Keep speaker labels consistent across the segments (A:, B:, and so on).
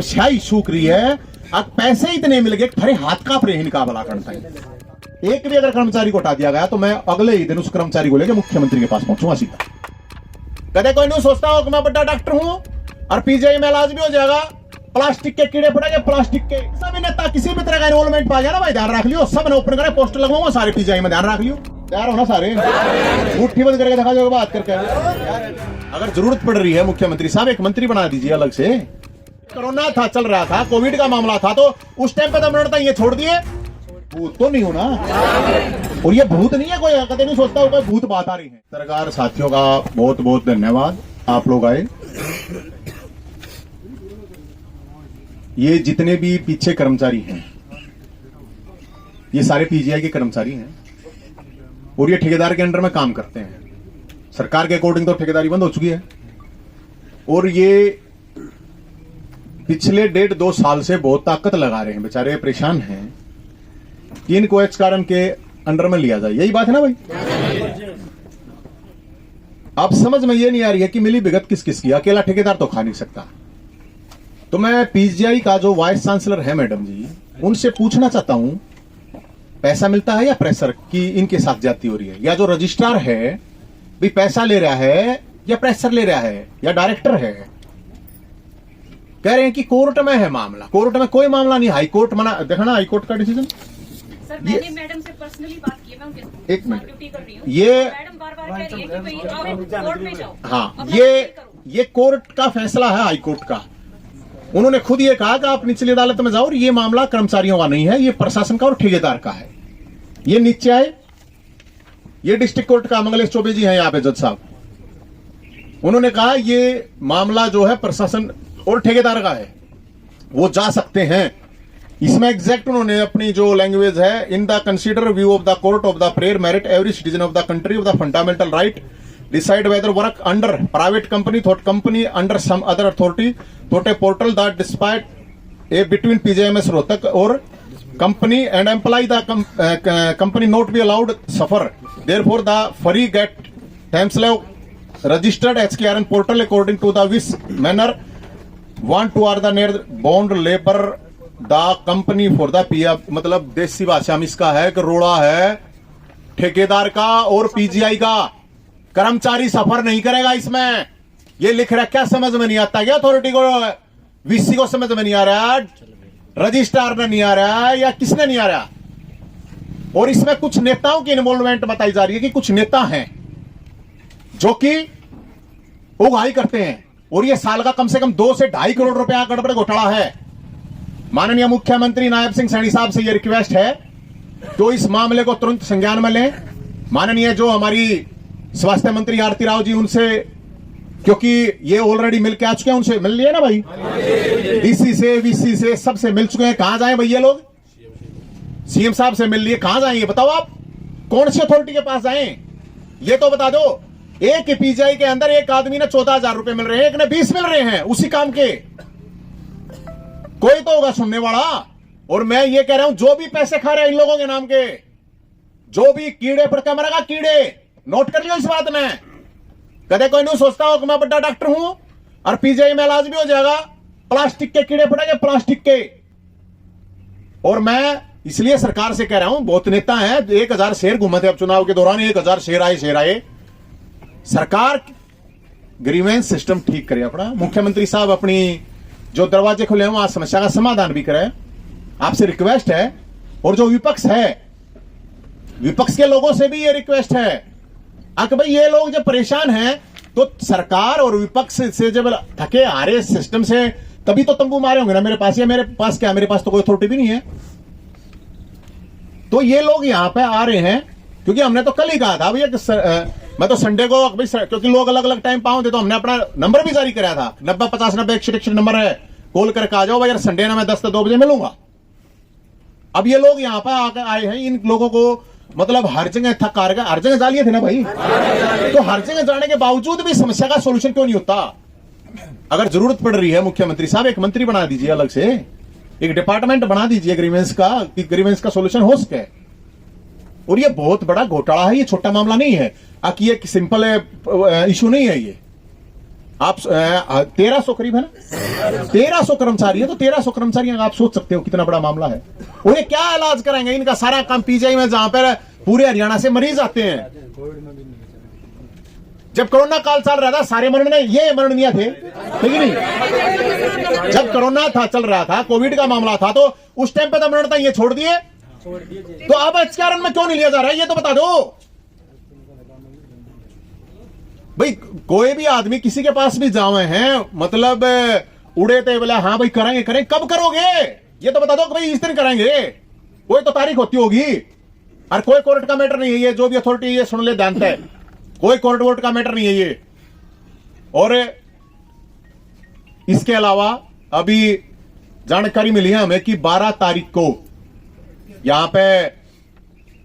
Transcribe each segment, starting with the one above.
A: स्याही सूख रही है। अब पैसे इतने मिल गए थारे हाथ कांप रहे इनका भला करता है। एक भी अगर कर्मचारी को हटा दिया गया तो मैं अगले ही दिन उस कर्मचारी को लेकर मुख्यमंत्री के पास पहुंचूंगा सीधा। कदे कोई नहीं सोचता हो कि मैं बड़ा डॉक्टर हूं और पीजीआई में इलाज भी हो जाएगा। प्लास्टिक के कीड़े पड़ेंगे, प्लास्टिक के सभी नेता किसी भी तरह का इन्वॉल्वमेंट पा गया ना भाई, ध्यान रख लियो। सब ने ओपन करे, पोस्टर लगवाऊंगा सारे पीजीआई में, ध्यान रख लियो। तैयार हो ना सारे, मुट्ठी बंद करके दिखा जाओ बात करके। अगर जरूरत पड़ रही है मुख्यमंत्री साहब एक मंत्री बना दीजिए अलग से। कोरोना था, चल रहा था, कोविड का मामला था, तो उस टाइम पे तो मिनट ये छोड़ दिए। भूत तो नहीं हो ना, और ये भूत नहीं है कोई, कभी नहीं सोचता होगा भूत बात आ रही है। सरकार साथियों का बहुत बहुत धन्यवाद, आप लोग आए। ये जितने भी पीछे कर्मचारी हैं ये सारे पीजीआई के कर्मचारी हैं और ये ठेकेदार के अंडर में काम करते हैं। सरकार के अकॉर्डिंग तो ठेकेदारी बंद हो चुकी है और ये पिछले 1.5-2 साल से बहुत ताकत लगा रहे हैं, बेचारे परेशान हैं कि इनको इस कारण के अंडर में लिया जाए। यही बात है ना भाई। अब समझ में ये नहीं आ रही है कि मिली भगत किस किस की, अकेला ठेकेदार तो खा नहीं सकता। तो मैं पीजीआई का जो वाइस चांसलर है मैडम जी, उनसे पूछना चाहता हूं पैसा मिलता है या प्रेशर की इनके साथ ज्यादती हो रही है, या जो रजिस्ट्रार है भी पैसा ले रहा है या प्रेशर ले रहा है या डायरेक्टर है। कह रहे हैं कि कोर्ट में है मामला, कोर्ट में कोई मामला नहीं, हाई कोर्ट मना, देखा ना हाई कोर्ट का डिसीजन।
B: सर मैंने मैडम से पर्सनली बात की है, मैं उनके
A: एक मिनट,
B: ड्यूटी कर रही हूं।
A: ये
B: मैडम बार-बार कह रही है कि भाई आओ कोर्ट में जाओ।
A: हाँ, ये कोर्ट का फैसला है, हाई कोर्ट का। उन्होंने खुद ये कहा कि आप निचली अदालत में जाओ और ये मामला कर्मचारियों का नहीं है, ये प्रशासन का और ठेकेदार का है। ये नीचे आए, ये डिस्ट्रिक्ट कोर्ट का मंगलेश चौबे जी हैं यहाँ पे जज साहब, उन्होंने कहा ये मामला जो है प्रशासन और ठेकेदार का है, वो जा सकते हैं। इसमें एग्जैक्ट उन्होंने अपनी जो लैंग्वेज है, in the consider view of the court of the prayer merit every citizen of the country of the fundamental right decide whether work under private company thought company under some other authority thought a portal that despite a between PGIMS Rohtak और company and employee the company not be allowed suffer, therefore the free get themselves registered HKRN portal according to the which manner want to are the near bond labor the company for the PF। मतलब देसी भाषा में इसका है कि रोड़ा है ठेकेदार का और पीजीआई का, कर्मचारी सफर नहीं करेगा इसमें। ये लिख रखा समझ में नहीं आता क्या अथॉरिटी को, वीसी को समझ में नहीं आ रहा, रजिस्ट्रार ने नहीं आ रहा है, या किसने नहीं आ रहा। और इसमें कुछ नेताओं की इन्वॉल्वमेंट बताई जा रही है कि कुछ नेता हैं जो कि उगाही करते हैं और ये साल का कम से कम 2 से 2.5 करोड़ रुपया गड़बड़ घोटाला है। माननीय मुख्यमंत्री नायब सिंह सैनी साहब से यह रिक्वेस्ट है तो इस मामले को तुरंत संज्ञान में लें। माननीय जो हमारी स्वास्थ्य मंत्री आरती राव जी, उनसे, क्योंकि ये ऑलरेडी मिल के आ चुके हैं, उनसे मिल लिए ना भाई, डीसी से वीसी से सबसे मिल चुके हैं। कहां जाए भैया लोग, सीएम साहब से मिल लिए, कहां जाए ये बताओ आप, कौन सी अथॉरिटी के पास जाए ये तो बता दो। एक पीजीआई के अंदर एक आदमी ने 14,000 रुपए मिल रहे हैं, एक ने 20 मिल रहे हैं उसी काम के। कोई तो होगा सुनने वाला। और मैं ये कह रहा हूं जो भी पैसे खा रहे हैं इन लोगों के नाम के, जो भी कीड़े पड़ के मरेगा, कीड़े नोट कर लियो इस बात में। कदे कोई नहीं सोचता हो कि मैं बड़ा डॉक्टर हूं और पीजीआई में इलाज भी हो जाएगा। प्लास्टिक के कीड़े पड़ेंगे, प्लास्टिक के। और मैं इसलिए सरकार से कह रहा हूं, बहुत नेता हैं 1000 शेर घूमे थे अब चुनाव के दौरान, 1000 शेर आए। सरकार ग्रीवेंस सिस्टम ठीक करे अपना। मुख्यमंत्री साहब अपनी जो दरवाजे खुले हैं आज समस्या का समाधान भी करें, आपसे रिक्वेस्ट है। और जो विपक्ष है, विपक्ष के लोगों से भी ये रिक्वेस्ट है कि भाई ये लोग जब परेशान हैं तो सरकार और विपक्ष से जब थके हारे सिस्टम से तभी तो तंबू मारे होंगे ना। मेरे पास, या मेरे पास क्या, मेरे पास तो कोई अथॉरिटी भी नहीं है। तो ये लोग यहां पे आ रहे हैं क्योंकि हमने तो कल ही कहा था भैया, मैं तो संडे को भाई, क्योंकि लोग अलग अलग टाइम पाओ थे तो हमने अपना नंबर भी जारी कराया था, 90 50 90 161 नंबर है, कॉल करके आ जाओ भाई, संडे ना मैं 10 से 2 बजे मिलूंगा। अब ये लोग यहां पर आकर आए हैं, इन लोगों को मतलब हर जगह थक हार गए, हर जगह जा लिए थे ना भाई, तो हर जगह जाने के बावजूद भी समस्या का सोल्यूशन क्यों नहीं होता। अगर जरूरत पड़ रही है मुख्यमंत्री साहब एक मंत्री बना दीजिए अलग से, एक डिपार्टमेंट बना दीजिए ग्रीवेंस का, कि ग्रीवेंस का सोल्यूशन हो सके। और ये बहुत बड़ा घोटाला है, ये छोटा मामला नहीं है, कि ये सिंपल इशू नहीं है। आप 1300 करीब है ना, 1300 कर्मचारी है, तो 1300 कर्मचारी आप सोच सकते हो कितना बड़ा मामला है। उन्हें क्या इलाज कराएंगे? इनका सारा काम पीजीआई में, जहां पर पूरे हरियाणा से मरीज आते हैं। जब कोरोना काल चल रहा था, सारे मरण ये मरणीय थे, ठीक नहीं? जब कोरोना था, चल रहा था, कोविड का मामला था, तो उस टाइम पे तो मरण था, ये छोड़ दिए। तो अब एचकेआरएन में क्यों नहीं लिया जा रहा है, ये तो बता दो भाई। कोई भी आदमी किसी के पास भी जावे हैं, मतलब उड़े थे बोला हाँ भाई करेंगे, करें कब करोगे, ये तो बता दो कि भाई इस दिन करेंगे, कोई तो तारीख होती होगी। और कोई कोर्ट का मैटर नहीं है ये, जो भी अथॉरिटी ये सुन ले जानता है, कोई कोर्ट वोर्ट का मैटर नहीं है ये। और इसके अलावा अभी जानकारी मिली है हमें कि 12 तारीख को यहां पे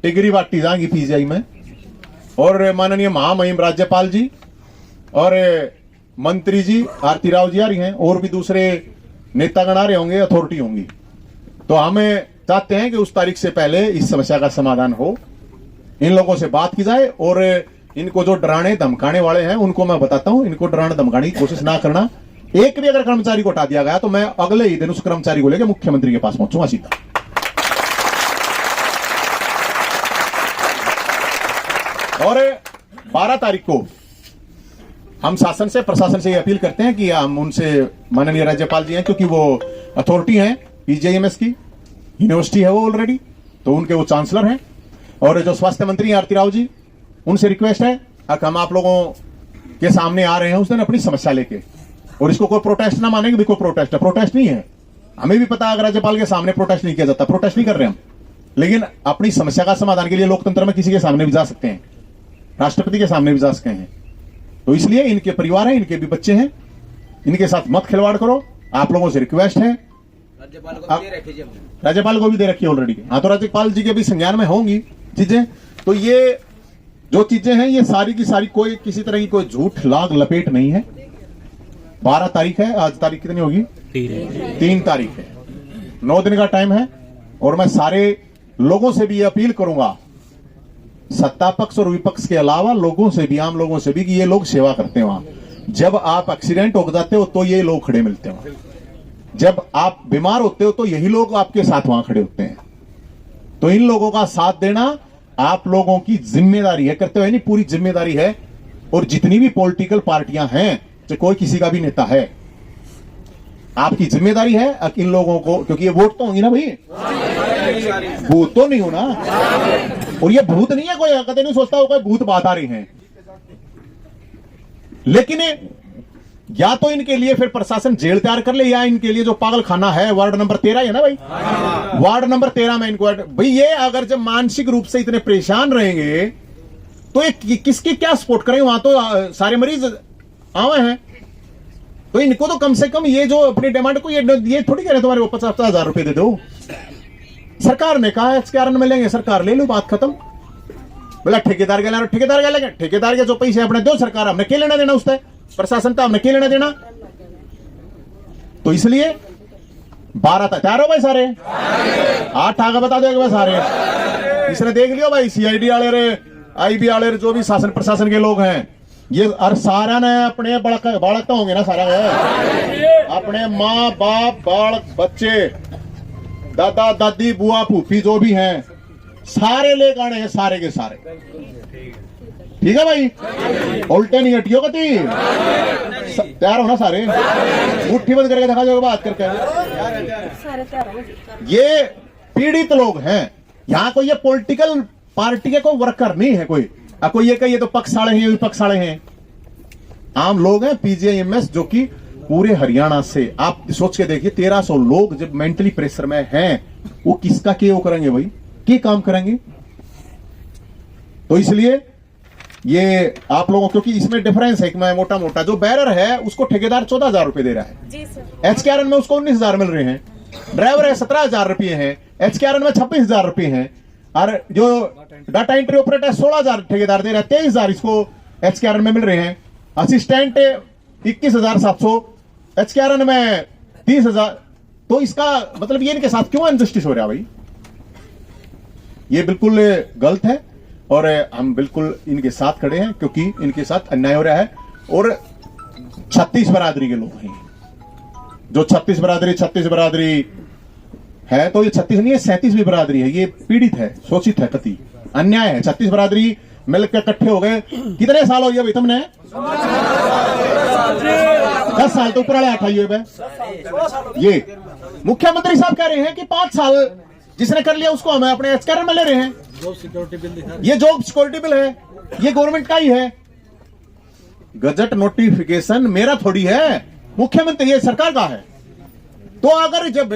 A: टिगरी बाटी जाएंगी पीजीआई में, और माननीय महामहिम राज्यपाल जी और मंत्री जी आरती राव जी आ रही हैं, और भी दूसरे नेतागण आ रहे होंगे, अथॉरिटी होंगी। तो हमें चाहते हैं कि उस तारीख से पहले इस समस्या का समाधान हो, इन लोगों से बात की जाए, और इनको जो डराने धमकाने वाले हैं उनको मैं बताता हूं, इनको डराने धमकाने की कोशिश ना करना। एक भी अगर कर्मचारी को हटा दिया गया तो मैं अगले ही दिन उस कर्मचारी को लेकर मुख्यमंत्री के पास पहुंचूंगा सीधा। और 12 तारीख को हम शासन से, प्रशासन से ये अपील करते हैं कि हम उनसे, माननीय राज्यपाल जी हैं क्योंकि वो अथॉरिटी हैं पीजीआईएमएस की, यूनिवर्सिटी है वो ऑलरेडी, तो उनके वो चांसलर हैं, और जो स्वास्थ्य मंत्री हैं आरती राव जी, उनसे रिक्वेस्ट है कि हम आप लोगों के सामने आ रहे हैं उस दिन अपनी समस्या लेके, और इसको कोई प्रोटेस्ट ना मानेंगे भी, कोई प्रोटेस्ट है, प्रोटेस्ट नहीं है। हमें भी पता है अगर राज्यपाल के सामने प्रोटेस्ट नहीं किया जाता, प्रोटेस्ट नहीं कर रहे हम, लेकिन अपनी समस्या का समाधान के लिए लोकतंत्र में किसी के सामने भी जा सकते हैं, राष्ट्रपति के सामने भी जा सकते हैं। तो इसलिए इनके परिवार हैं, इनके भी बच्चे हैं, इनके साथ मत खिलवाड़ करो, आप लोगों से रिक्वेस्ट है। राज्यपाल को भी दे रखी है ऑलरेडी। हाँ, तो राज्यपाल जी के भी संज्ञान में होंगी चीजें। तो ये जो चीजें हैं ये सारी की सारी कोई किसी तरह की कोई झूठ लाग लपेट नहीं है। 12 तारीख है, आज तारीख कितनी होगी? 3 तारीख है, 9 दिन का टाइम है। और मैं सारे लोगों से भी ये अपील करूंगा, सत्ता पक्ष और विपक्ष के अलावा लोगों से भी, आम लोगों से भी, कि ये लोग सेवा करते हैं वहां। जब आप एक्सीडेंट हो जाते हो तो ये लोग खड़े मिलते हैं, जब आप बीमार होते हो तो यही लोग आपके साथ वहां खड़े होते हैं। तो इन लोगों का साथ देना आप लोगों की जिम्मेदारी है, करते हुए नहीं पूरी जिम्मेदारी है। और जितनी भी पॉलिटिकल पार्टियां हैं, चाहे कोई किसी का भी नेता है, आपकी जिम्मेदारी है इन लोगों को, क्योंकि ये वोट तो होंगी ना भाई, भूत तो नहीं हो ना। और ये भूत नहीं है, कोई कभी नहीं सोचता हो कोई भूत बात आ रही है, लेकिन या तो इनके लिए फिर प्रशासन जेल तैयार कर ले, या इनके लिए जो पागल खाना है वार्ड नंबर 13 है ना भाई, वार्ड नंबर 13 में इनको भाई, ये अगर जब मानसिक रूप से इतने परेशान रहेंगे तो ये किसकी क्या सपोर्ट करेंगे? वहां तो सारे मरीज आए हैं, तो इनको तो कम से कम ये जो अपनी डिमांड को ये थोड़ी कह रहे तुम्हारे को 50,000 रुपए दे दो। सरकार ने कहा एचकेआरएन में लेंगे, सरकार ले लो, बात खत्म। बोला ठेकेदार के, ठेकेदार के लेंगे, ठेकेदार के जो पैसे अपने दो, सरकार हमने क्या लेना देना उससे, प्रशासन का हमने क्या लेना देना। तो इसलिए 12 तक तैयार हो भाई सारे, 8 आगे बता दो भाई सारे। इसने देख लियो भाई, सीआईडी वाले रे, आईबी वाले, जो भी शासन प्रशासन के लोग हैं, ये और सारा ने अपने बालक तो होंगे ना, सारा अपने माँ बाप, बालक, बच्चे, दादा दादी, बुआ फूफी जो भी हैं, सारे लेकर आने हैं, सारे के सारे। ठीक है भाई, उल्टे नहीं हटियो कती, तैयार हो ना सारे, मुट्ठी बंद करके देखा जाएगा बात करके। ये पीड़ित लोग हैं, यहाँ कोई ये पॉलिटिकल पार्टी के कोई वर्कर नहीं है, कोई ये कहिए तो पक्ष वाले हैं, विपक्ष वाले हैं, आम लोग हैं पीजीआईएमएस, जो कि पूरे हरियाणा से, आप सोच के देखिए 1300 लोग जब मेंटली प्रेशर में हैं, वो किसका क्या वो करेंगे भाई, क्या काम करेंगे। तो इसलिए ये आप लोगों, क्योंकि इसमें डिफरेंस है कि मैं मोटा मोटा जो बैरर है उसको ठेकेदार 14,000 रुपए दे रहा है जी सर, एचकेआरएन में उसको 19,000 मिल रहे हैं, ड्राइवर है 17,000 रुपए है, एचकेआरएन में 26,000 रुपए है, और जो डाटा एंट्री ऑपरेटर है 16,000 ठेकेदार दे रहा है, 23,000 इसको एचकेआरएन में मिल रहे हैं, असिस्टेंट 21,700, एचकेआरएन में 30,000। तो इसका मतलब ये इनके साथ क्यों अनजस्टिस हो रहा है भाई, ये बिल्कुल गलत है, और हम बिल्कुल इनके साथ खड़े हैं, क्योंकि इनके साथ अन्याय हो रहा है। और 36 बरादरी के लोग हैं। जो 36 बरादरी है, तो ये 36 नहीं है, 37वीं बरादरी है। ये पीड़ित है, शोषित है, कति अन्याय है। 36 बरादरी मिलकर इकट्ठे हो गए। कितने साल हो गए भाई तुमने? 10 साल तो ऊपर वाले उठाइए भाई। ये मुख्यमंत्री साहब कह रहे हैं कि 5 साल जिसने कर लिया उसको हमें अपने एचकेआर में ले रहे हैं। ये जॉब सिक्योरिटी बिल है, ये गवर्नमेंट का ही है। गजट नोटिफिकेशन मेरा थोड़ी है, मुख्यमंत्री ये सरकार का है। तो अगर जब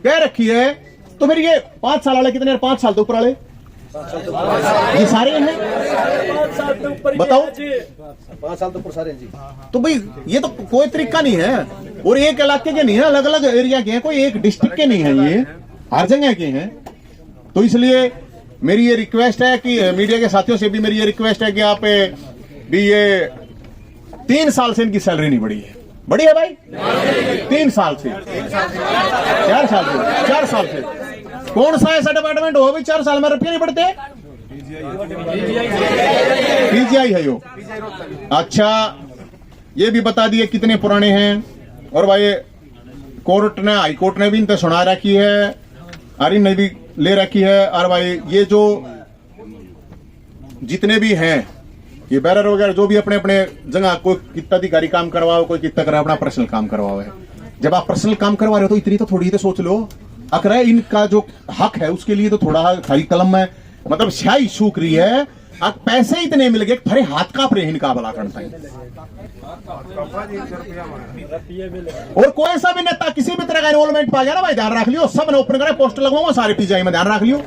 A: कह रखी है तो फिर ये 5 साल वाले कितने? 5 साल तो ऊपर वाले ये सारे हैं।
C: 5 साल तो ऊपर
A: बताओ।
C: 5 साल तो ऊपर सारे जी।
A: तो भाई ये तो कोई तरीका नहीं है, और एक इलाके के नहीं है, अलग अलग एरिया के हैं, कोई एक डिस्ट्रिक्ट के नहीं है, ये हर जगह के हैं। तो इसलिए मेरी ये रिक्वेस्ट है कि मीडिया के साथियों से भी मेरी ये रिक्वेस्ट है कि आप भी ये 3 साल से इनकी सैलरी नहीं बढ़ी है। बढ़ी है भाई? 3 साल से, 4 साल से कौन सा ऐसा डिपार्टमेंट हो भाई 4 साल में रुपये नहीं बढ़ते? पीजीआई है यो। अच्छा, ये भी बता दिए कितने पुराने हैं। और भाई कोर्ट ने, हाई कोर्ट ने भी इनसे सुना रखी है, आरिन ने भी ले रखी है। और भाई ये जो जितने भी हैं ये बैरर वगैरह, जो भी अपने अपने जगह, कोई कितना अधिकारी काम करवाओ, कोई कितना करे अपना पर्सनल काम करवाओ है। जब आप पर्सनल काम करवा रहे हो तो इतनी तो थोड़ी तो सोच लो, अगर इनका जो हक है उसके लिए तो थोड़ा खरी कलम में मतलब स्याही सूख रही है। अब पैसे इतने मिल गए, थरे हाथ कांप रहे इनका भला करता है। और कोई सा भी नेता किसी भी तरह का इन्वॉल्वमेंट पा गया ना भाई, ध्यान रख लियो, सब ने ओपन करे पोस्टर लगवाऊंगा सारे पीजीआई में, ध्यान रख लियो।